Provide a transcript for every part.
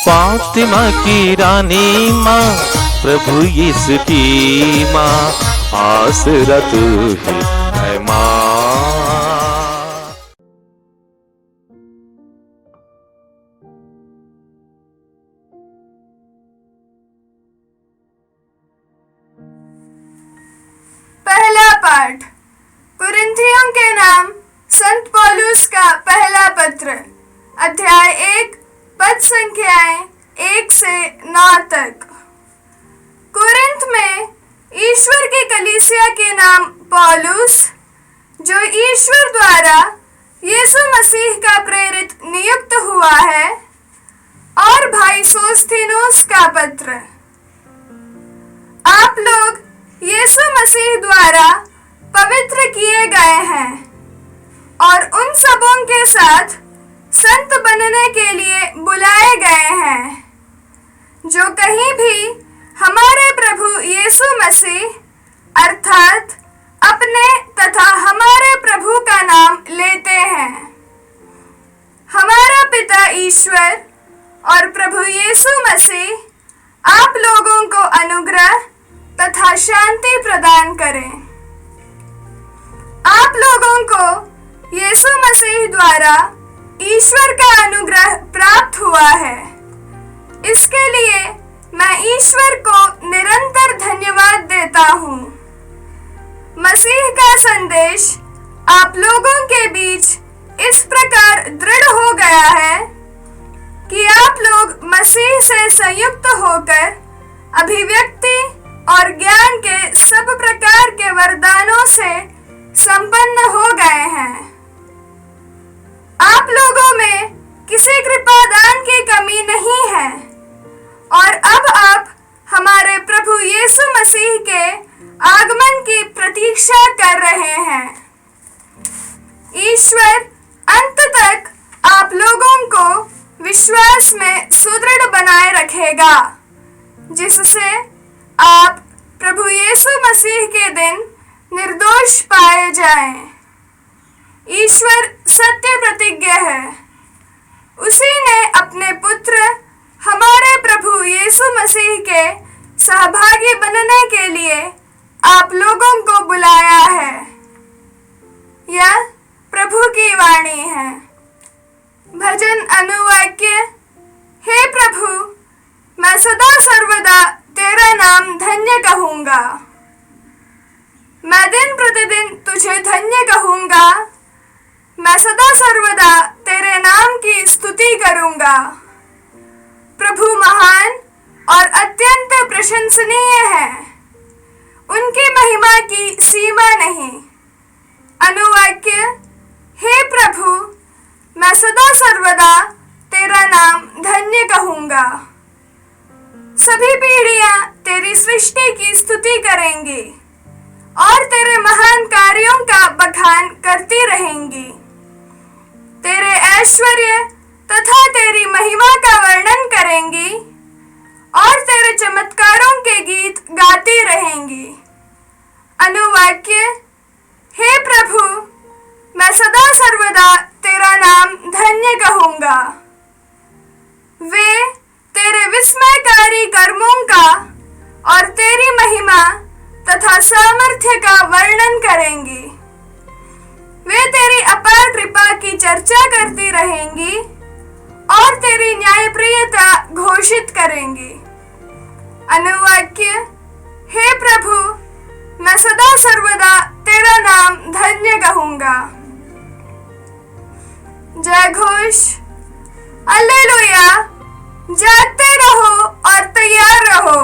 फातिमा की रानी माँ, प्रभु यीशु की माँ, आसरा तू ही है माँ। पहला पाठ कुरिन्थियों के नाम संत पौलुस का पहला पत्र, अध्याय 1, पद संख्याएं 1 से 9 तक। कुरिन्थ में ईश्वर की कलीसिया के नाम पौलुस, जो ईश्वर द्वारा यीशु मसीह का प्रेरित नियुक्त हुआ है, और भाई सोस्थिनुस का पत्र। आप लोग यीशु मसीह द्वारा पवित्र किए गए हैं और उन सबों के साथ संत बनने के लिए बुलाए गए हैं, जो कहीं भी हमारे प्रभु यीशु मसीह अर्थात अपने तथा हमारे प्रभु का नाम लेते हैं। हमारा पिता ईश्वर और प्रभु यीशु मसीह आप लोगों को अनुग्रह तथा शांति प्रदान करें। आप लोगों को यीशु मसीह द्वारा ईश्वर का अनुग्रह प्राप्त हुआ है। इसके लिए मैं ईश्वर को निरंतर धन्यवाद देता हूँ। मसीह का संदेश आप लोगों के बीच इस प्रकार दृढ़ हो गया है कि आप लोग मसीह से संयुक्त होकर अभिव्यक्ति और ज्ञान के सब प्रकार के वरदानों से संपन्न हो गए हैं। आप लोगों में किसी कृपादान की कमी नहीं है और अब आप हमारे प्रभु यीशु मसीह के आगमन की प्रतीक्षा कर रहे हैं। ईश्वर अंत तक आप लोगों को विश्वास में सुदृढ़ बनाए रखेगा, जिससे आप प्रभु यीशु मसीह के दिन निर्दोष पाए जाएं। ईश्वर सत्य प्रतिज्ञ है। उसी ने अपने पुत्र हमारे प्रभु यीशु मसीह के सहभागी बनने के लिए आप लोगों को बुलाया है। यह प्रभु की वाणी है। भजन अनुवाक्य। हे प्रभु, मैं सदा सर्वदा तेरा नाम धन्य कहूँगा। मैं दिन प्रतिदिन तुझे धन्य कहूँगा। मैं सदा सर्वदा तेरे नाम की स्तुति करूँगा। प्रभु महान और अत्यंत प्रशंसनीय है। उनकी महिमा की सीमा नहीं। अनुवाक्य। हे प्रभु, मैं सदा सर्वदा तेरा नाम धन्य कहूँगा। सभी पीढ़ियाँ तेरी सृष्टि की स्तुति करेंगी और तेरे महान कार्यों का बखान करती रहेंगी। तेरे ऐश्वर्य तथा तेरी महिमा का वर्णन करेंगी और तेरे चमत्कारों के गीत गाती रहेंगी। अनुवाक्य। हे प्रभु, मैं सदा सर्वदा तेरा नाम धन्य कहूँगा। वे तेरे विस्मयकारी कर्मों का और तेरी महिमा तथा सामर्थ्य का वर्णन करेंगी। वे तेरी अपार कृपा की चर्चा करती रहेंगी और तेरी न्यायप्रियता घोषित करेंगी। अनुवाक्य। हे प्रभु, मैं सदा सर्वदा तेरा नाम धन्य कहूँगा। जय घोष। हालेलुया। जागते रहो और तैयार रहो,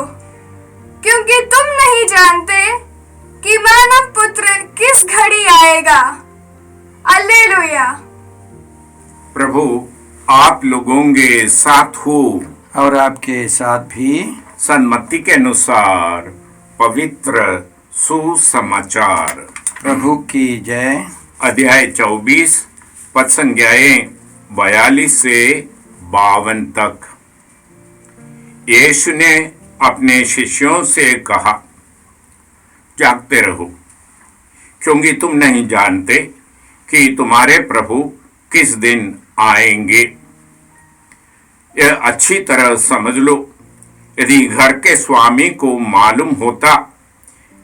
क्योंकि तुम नहीं जानते कि मानव पुत्र किस घड़ी आएगा। हालेलुया। प्रभु आप लोगों के साथ हो और आपके साथ भी। सन्मति के अनुसार पवित्र सुसमाचार। प्रभु की जय। अध्याय 24 पद संज्ञाएं 42 से 52 तक। यीशु ने अपने शिष्यों से कहा, जागते रहो, क्योंकि तुम नहीं जानते कि तुम्हारे प्रभु किस दिन आएंगे। यह अच्छी तरह समझ लो, यदि घर के स्वामी को मालूम होता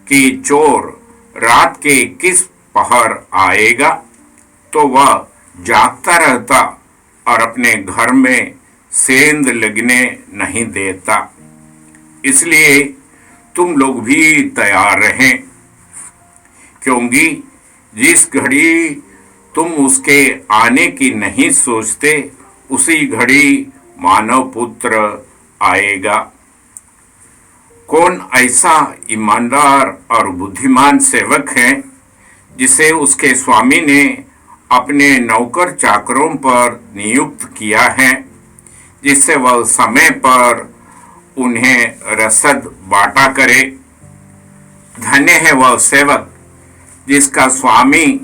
कि चोर रात के किस पहर आएगा, तो वह जागता रहता और अपने घर में सेंध लगने नहीं देता। इसलिए तुम लोग भी तैयार रहें, क्योंकि जिस घड़ी तुम उसके आने की नहीं सोचते, उसी घड़ी मानव पुत्र आएगा। कौन ऐसा ईमानदार और बुद्धिमान सेवक है जिसे उसके स्वामी ने अपने नौकर चाकरों पर नियुक्त किया है, जिससे वह समय पर उन्हें रसद बांटा करे। धन्य है वह सेवक जिसका स्वामी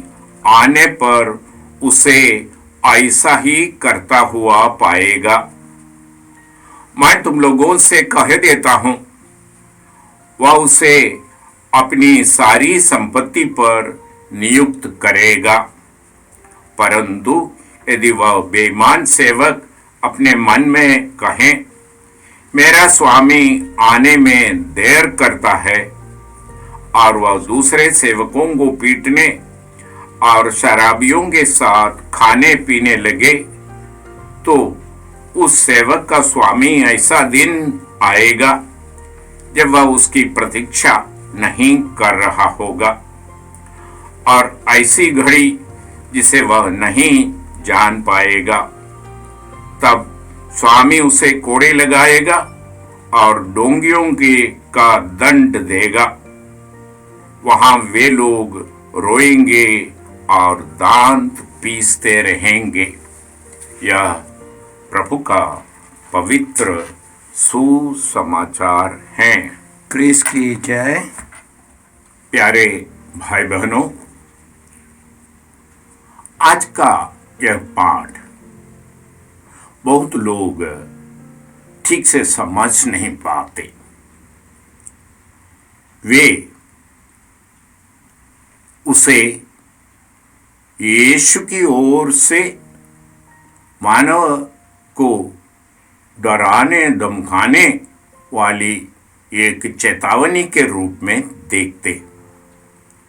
आने पर उसे ऐसा ही करता हुआ पाएगा। मैं तुम लोगों से कह देता हूं, वह उसे अपनी सारी संपत्ति पर नियुक्त करेगा। परंतु यदि वह बेईमान सेवक अपने मन में कहे, मेरा स्वामी आने में देर करता है, और वह दूसरे सेवकों को पीटने और शराबियों के साथ खाने पीने लगे, तो उस सेवक का स्वामी ऐसा दिन आएगा जब वह उसकी प्रतीक्षा नहीं कर रहा होगा, और ऐसी घड़ी जिसे वह नहीं जान पाएगा। तब स्वामी उसे कोड़े लगाएगा और डोंगियों का दंड देगा। वहां वे लोग रोएंगे और दांत पीसते रहेंगे। यह प्रभु का पवित्र सुसमाचार है। क्रिस की जय। प्यारे भाई बहनों, आज का यह पाठ बहुत लोग ठीक से समझ नहीं पाते। वे उसे यीशु की ओर से मानव को डराने धमकाने वाली एक चेतावनी के रूप में देखते,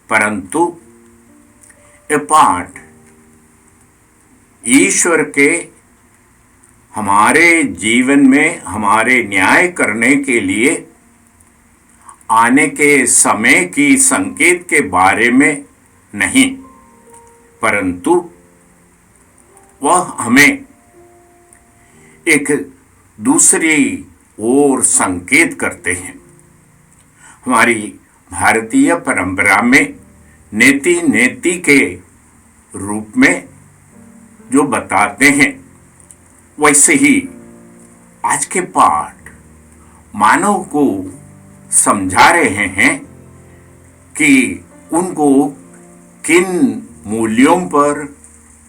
परंतु यह पाठ ईश्वर के हमारे जीवन में हमारे न्याय करने के लिए आने के समय की संकेत के बारे में नहीं, परंतु वह हमें एक दूसरी ओर संकेत करते हैं। हमारी भारतीय परंपरा में नेति नेति के रूप में जो बताते हैं, वैसे ही आज के पाठ मानव को समझा रहे हैं कि उनको किन मूल्यों पर,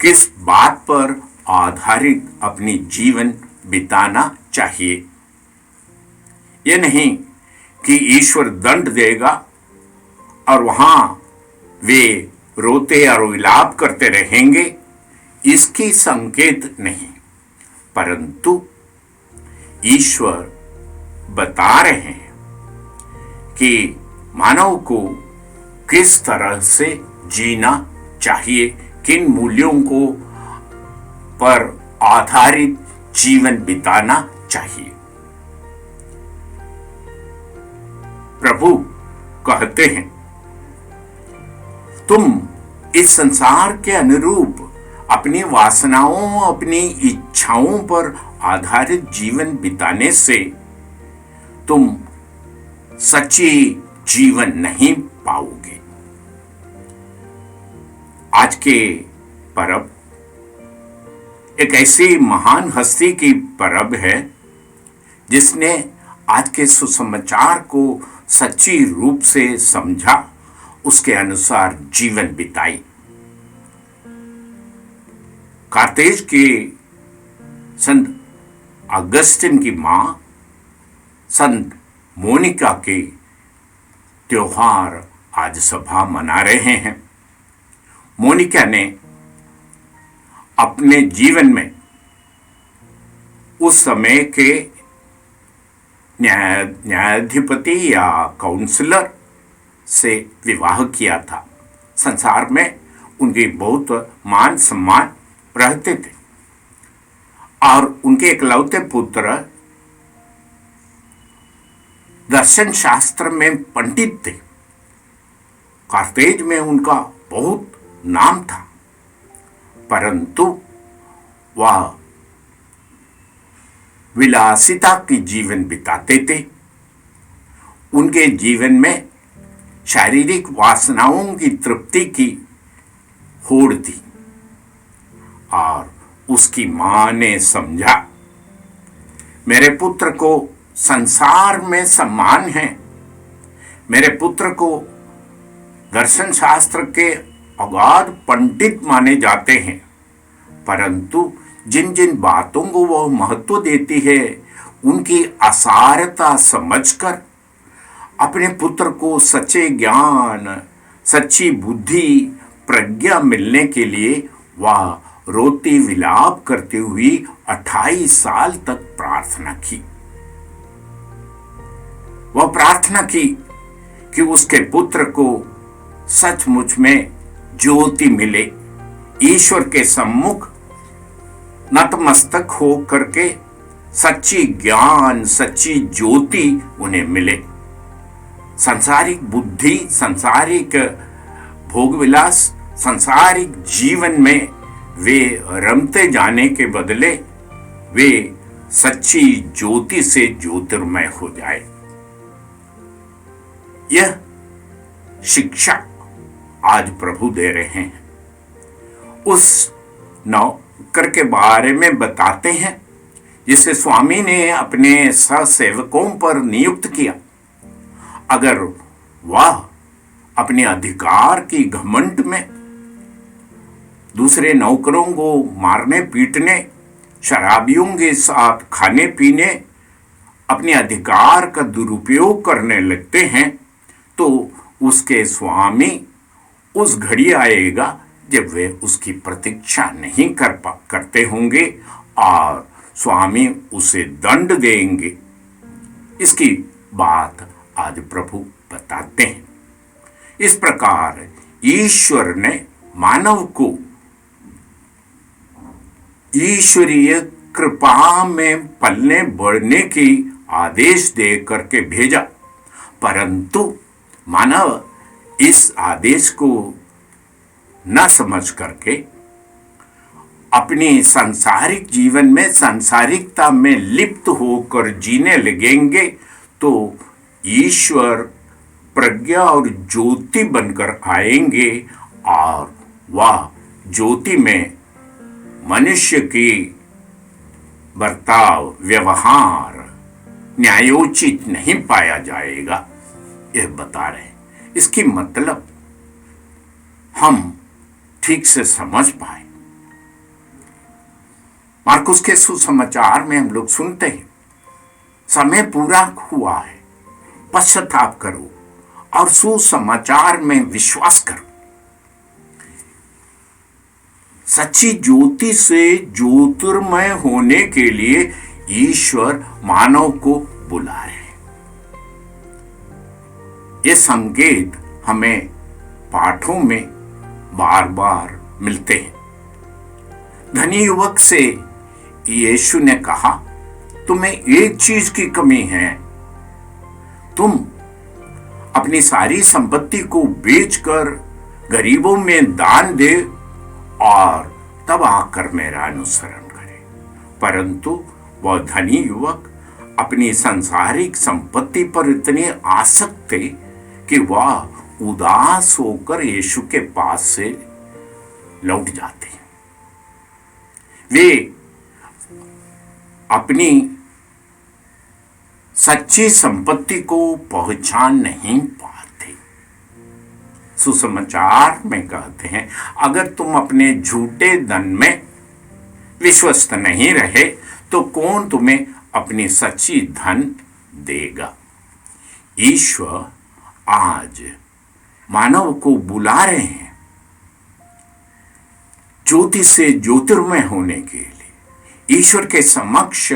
किस बात पर आधारित अपनी जीवन बिताना चाहिए। ये नहीं कि ईश्वर दंड देगा और वहां वे रोते और विलाप करते रहेंगे, इसकी संकेत नहीं, परंतु ईश्वर बता रहे हैं कि मानव को किस तरह से जीना चाहिए, किन मूल्यों को पर आधारित जीवन बिताना चाहिए। प्रभु कहते हैं, तुम इस संसार के अनुरूप अपनी वासनाओं, अपनी इच्छाओं पर आधारित जीवन बिताने से तुम सच्ची जीवन नहीं पाओगे। आज के पर्व एक ऐसी महान हस्ती की पर्व है जिसने आज के सुसमाचार को सच्ची रूप से समझा, उसके अनुसार जीवन बिताई। कार्तेज के संत अगस्तिन की मां संत मोनिका के त्योहार आज सभा मना रहे हैं। मोनिका ने अपने जीवन में उस समय के न्यायाधिपति या काउंसलर से विवाह किया था। संसार में उनकी बहुत मान सम्मान रहते थे और उनके इकलौते पुत्र दर्शन शास्त्र में पंडित थे। कार्तेज में उनका बहुत नाम था, परंतु वह विलासिता की जीवन बिताते थे। उनके जीवन में शारीरिक वासनाओं की तृप्ति की होड़ थी और उसकी मां ने समझा, मेरे पुत्र को संसार में सम्मान है, मेरे पुत्र को दर्शन शास्त्र के अगाध पंडित माने जाते हैं, परंतु जिन जिन बातों को वह महत्व देती है उनकी असारता समझकर अपने पुत्र को सच्चे ज्ञान, सच्ची बुद्धि, प्रज्ञा मिलने के लिए वह रोती विलाप करती हुई 28 साल तक प्रार्थना की। वह प्रार्थना की कि उसके पुत्र को सचमुच में ज्योति मिले, ईश्वर के सम्मुख नतमस्तक हो करके सच्ची ज्ञान, सच्ची ज्योति उन्हें मिले। सांसारिक बुद्धि, सांसारिक भोगविलास, सांसारिक जीवन में वे रमते जाने के बदले वे सच्ची ज्योति से ज्योतिर्मय हो जाए। यह शिक्षा आज प्रभु दे रहे हैं। उस नौकर के बारे में बताते हैं जिसे स्वामी ने अपने सहसेवकों पर नियुक्त किया। अगर वह अपने अधिकार की घमंड में दूसरे नौकरों को मारने पीटने, शराबियों के साथ खाने पीने, अपने अधिकार का दुरुपयोग करने लगते हैं, तो उसके स्वामी उस घड़ी आएगा जब वे उसकी प्रतीक्षा नहीं करते होंगे और स्वामी उसे दंड देंगे। इसकी बात आज प्रभु बताते हैं। इस प्रकार ईश्वर ने मानव को ईश्वरीय कृपा में पलने बढ़ने की आदेश दे करके भेजा, परंतु मानव इस आदेश को न समझ करके अपनी सांसारिक जीवन में सांसारिकता में लिप्त होकर जीने लगेंगे, तो ईश्वर प्रज्ञा और ज्योति बनकर आएंगे और वह ज्योति में मनुष्य की बर्ताव, व्यवहार न्यायोचित नहीं पाया जाएगा। यह बता रहे हैं। इसकी मतलब हम ठीक से समझ पाए। मार्कुस के सुसमाचार में हम लोग सुनते हैं, समय पूरा हुआ है, पश्चाताप करो और सुसमाचार में विश्वास करो। सच्ची ज्योति से ज्योतिर्मय होने के लिए ईश्वर मानव को बुला रहे हैं। ये संकेत हमें पाठों में बार बार मिलते हैं। धनी युवक से यीशु ने कहा, तुम्हें एक चीज की कमी है, तुम अपनी सारी संपत्ति को बेचकर गरीबों में दान दे और तब आकर मेरा अनुसरण करे। परंतु वह धनी युवक अपनी सांसारिक संपत्ति पर इतने आसक्त थे कि वह उदास होकर यीशु के पास से लौट जाते। वे अपनी सच्ची संपत्ति को पहचान नहीं पाते। सुसमाचार में कहते हैं, अगर तुम अपने झूठे धन में विश्वस्त नहीं रहे तो कौन तुम्हें अपनी सच्ची धन देगा। ईश्वर आज मानव को बुला रहे हैं ज्योति से ज्योतिर्मय होने के लिए, ईश्वर के समक्ष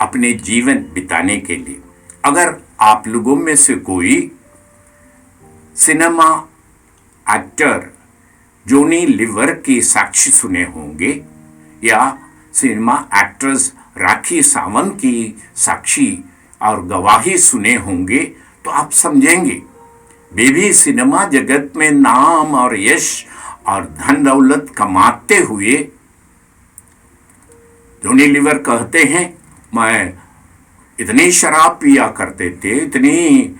अपने जीवन बिताने के लिए। अगर आप लोगों में से कोई सिनेमा एक्टर जोनी लीवर की साक्षी सुने होंगे या सिनेमा एक्ट्रेस राखी सावंत की साक्षी और गवाही सुने होंगे, तो आप समझेंगे वे भी सिनेमा जगत में नाम और यश और धन दौलत कमाते हुए जोनी लीवर कहते हैं, मैं इतनी शराब पिया करते थे, इतनी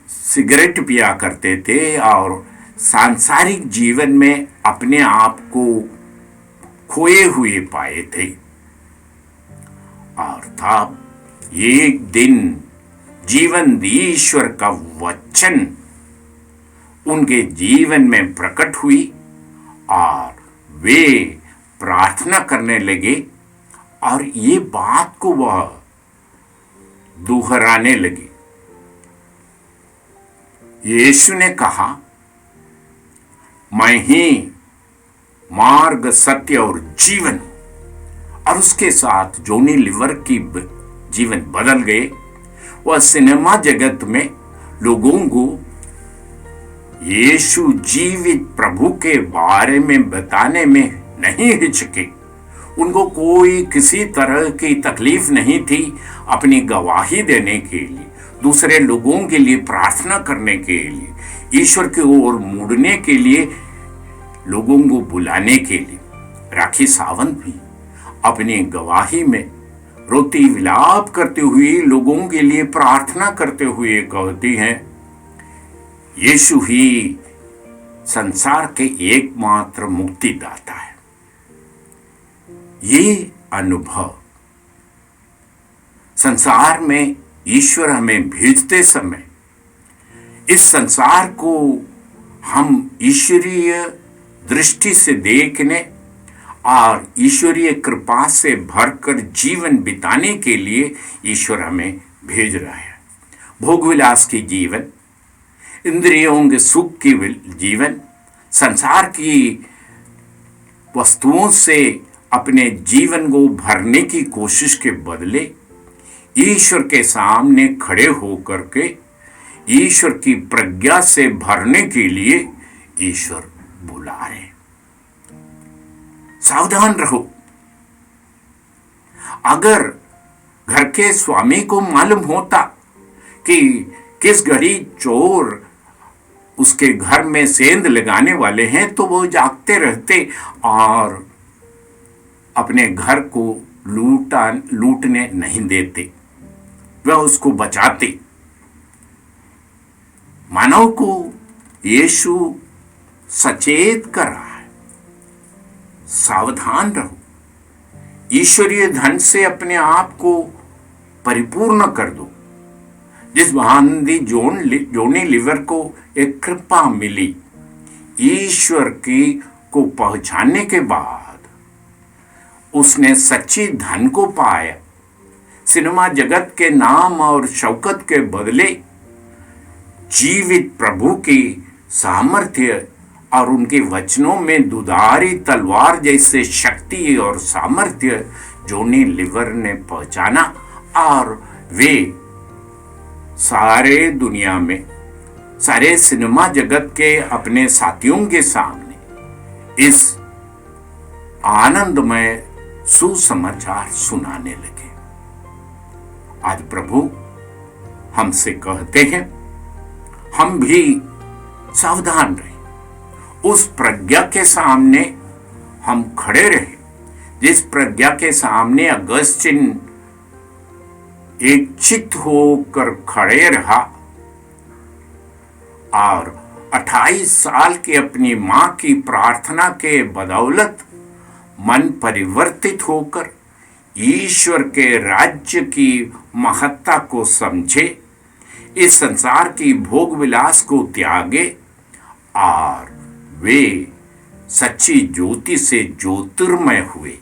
सिगरेट पिया करते थे और सांसारिक जीवन में अपने आप को खोए हुए पाए थे। और तब एक दिन जीवन ईश्वर का वचन उनके जीवन में प्रकट हुई और वे प्रार्थना करने लगे और ये बात को वह दोहराने लगे। यीशु ने कहा, मैं ही मार्ग, सत्य और जीवन। और उसके साथ जोनी लीवर की जीवन बदल गए। वह सिनेमा जगत में लोगों को यीशु जीवित प्रभु के बारे में बताने में नहीं हिचके। उनको कोई किसी तरह की तकलीफ नहीं थी अपनी गवाही देने के लिए, दूसरे लोगों के लिए प्रार्थना करने के लिए, ईश्वर की ओर मुड़ने के लिए, लोगों को बुलाने के लिए। राखी सावंत भी अपनी गवाही में रोती विलाप करते हुए, लोगों के लिए प्रार्थना करते हुए कहती हैं, यीशु ही संसार के एकमात्र मुक्तिदाता है। ये अनुभव संसार में ईश्वर हमें भेजते समय इस संसार को हम ईश्वरीय दृष्टि से देखने और ईश्वरीय कृपा से भरकर जीवन बिताने के लिए ईश्वर हमें भेज रहा है। भोगविलास की जीवन, इंद्रियों के सुख की जीवन, संसार की वस्तुओं से अपने जीवन को भरने की कोशिश के बदले ईश्वर के सामने खड़े होकर के ईश्वर की प्रज्ञा से भरने के लिए ईश्वर बुला रहे। सावधान रहो। अगर घर के स्वामी को मालूम होता कि किस घड़ी चोर उसके घर में सेंध लगाने वाले हैं, तो वो जागते रहते और अपने घर को लूटने नहीं देते, वह उसको बचाते। मानव को यीशु सचेत कर रहा है, सावधान रहो। ईश्वरीय धन से अपने आप को परिपूर्ण कर दो। जिस भांति जोनी लीवर को एक कृपा मिली ईश्वर की को पहचानने के बाद, उसने सच्ची धन को पाया। सिनेमा जगत के नाम और शौकत के बदले जीवित प्रभु की सामर्थ्य और उनके वचनों में दुधारी तलवार जैसे शक्ति और सामर्थ्य जोनी लीवर ने पहचाना और वे सारे दुनिया में, सारे सिनेमा जगत के अपने साथियों के सामने इस आनंदमय सुसमाचार सुनाने लगे। आज प्रभु हमसे कहते हैं, हम भी सावधान रहे, उस प्रज्ञा के सामने हम खड़े रहे जिस प्रज्ञा के सामने अगस्तिन एक चित्त होकर खड़े रहा और 28 साल की अपनी मां की प्रार्थना के बदौलत मन परिवर्तित होकर ईश्वर के राज्य की महत्ता को समझे, इस संसार की भोग विलास को त्यागे और वे सच्ची ज्योति से ज्योतिर्मय हुए।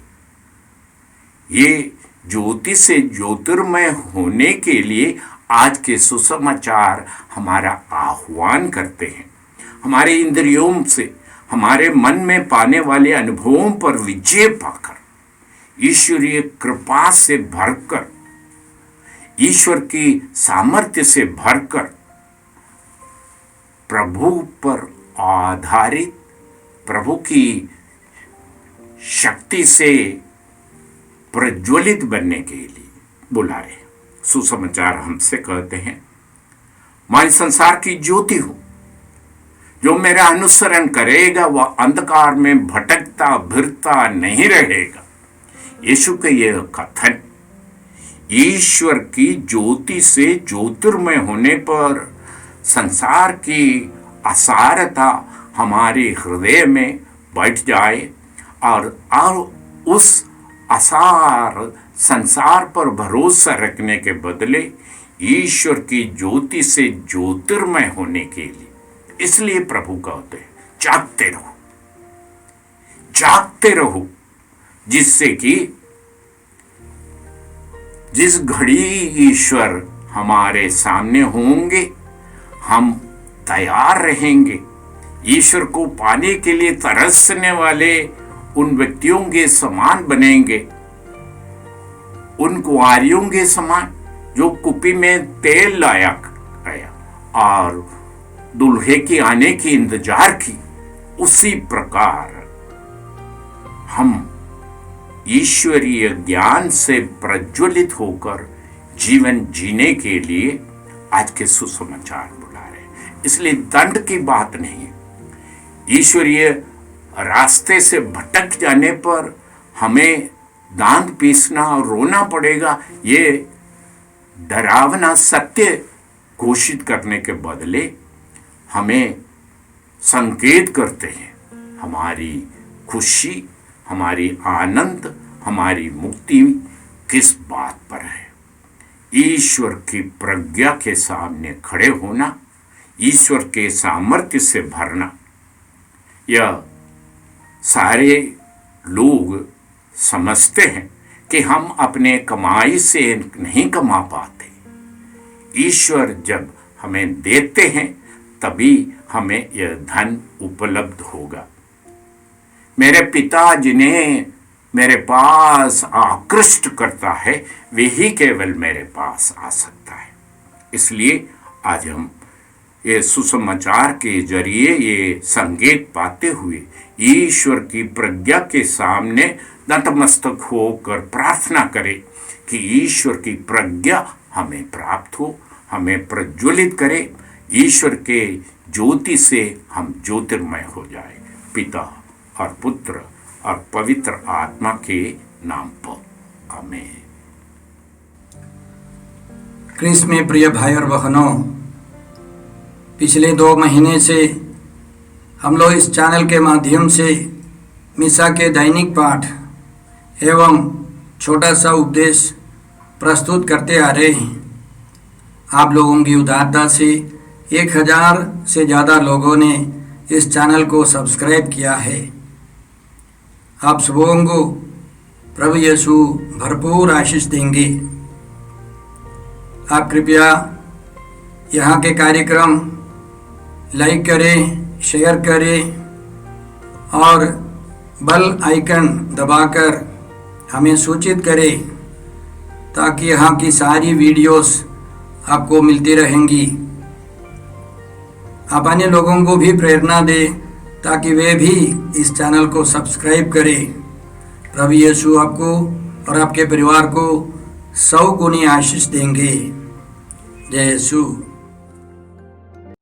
ये ज्योति से ज्योतिर्मय होने के लिए आज के सुसमाचार हमारा आह्वान करते हैं। हमारे इंद्रियों से, हमारे मन में पाने वाले अनुभवों पर विजय पाकर ईश्वरीय कृपा से भरकर, ईश्वर की सामर्थ्य से भरकर, प्रभु पर आधारित, प्रभु की शक्ति से प्रज्वलित बनने के लिए बुलाए। सुसमाचार हमसे कहते हैं, मैं संसार की ज्योति हूं, जो मेरा अनुसरण करेगा वह अंधकार में भटकता फिरता नहीं रहेगा। यीशु के यह कथन ईश्वर की ज्योति से ज्योतिर्मय होने पर संसार की असारता हमारे हृदय में बैठ जाए और उस असार संसार पर भरोसा रखने के बदले ईश्वर की ज्योति से ज्योतिर्मय होने के लिए, इसलिए प्रभु कहते हैं जागते रहो, जागते रहो, जिससे कि जिस घड़ी ईश्वर हमारे सामने होंगे हम तैयार रहेंगे। ईश्वर को पाने के लिए तरसने वाले उन व्यक्तियों के समान बनेंगे, उन कुंवारियों के समान जो कुपी में तेल लाया गया और दुल्हे के आने की इंतजार की। उसी प्रकार हम ईश्वरीय ज्ञान से प्रज्वलित होकर जीवन जीने के लिए आज के सुसमाचार बुला रहे हैं। इसलिए दंड की बात नहीं है। ईश्वरीय रास्ते से भटक जाने पर हमें दांत पीसना और रोना पड़ेगा, ये डरावना सत्य घोषित करने के बदले हमें संकेत करते हैं हमारी खुशी, हमारी आनंद, हमारी मुक्ति किस बात पर है। ईश्वर की प्रज्ञा के सामने खड़े होना, ईश्वर के सामर्थ्य से भरना, यह सारे लोग समझते हैं कि हम अपने कमाई से नहीं कमा पाते। ईश्वर जब हमें देते हैं तभी हमें यह धन उपलब्ध होगा। मेरे पिता जिन्हें मेरे पास आकृष्ट करता है वही केवल मेरे पास आ सकता है। इसलिए आज हम ये सुसमाचार के जरिए ये संकेत पाते हुए ईश्वर की प्रज्ञा के सामने नतमस्तक होकर प्रार्थना करें कि ईश्वर की प्रज्ञा हमें प्राप्त हो, हमें प्रज्वलित करे, ईश्वर के ज्योति से हम ज्योतिर्मय हो जाए। पिता और पुत्र और पवित्र आत्मा के नाम पर आमीन। क्रिस्त में प्रिय भाई और बहनों, पिछले 2 महीने से हम लोग इस चैनल के माध्यम से मिसा के दैनिक पाठ एवं छोटा सा उपदेश प्रस्तुत करते आ रहे हैं। आप लोगों की उदारता से 1000 से ज़्यादा लोगों ने इस चैनल को सब्सक्राइब किया है। आप सबों को प्रभु यीशु भरपूर आशीष देंगे। आप कृपया यहाँ के कार्यक्रम लाइक करें, शेयर करें और बेल आइकन दबाकर हमें सूचित करें ताकि यहाँ की सारी वीडियोस आपको मिलती रहेंगी। आप अन्य लोगों को भी प्रेरणा दें ताकि वे भी इस चैनल को सब्सक्राइब करें। प्रभु यीशु आपको और आपके परिवार को 100 गुनी आशीष देंगे। जय यीशु।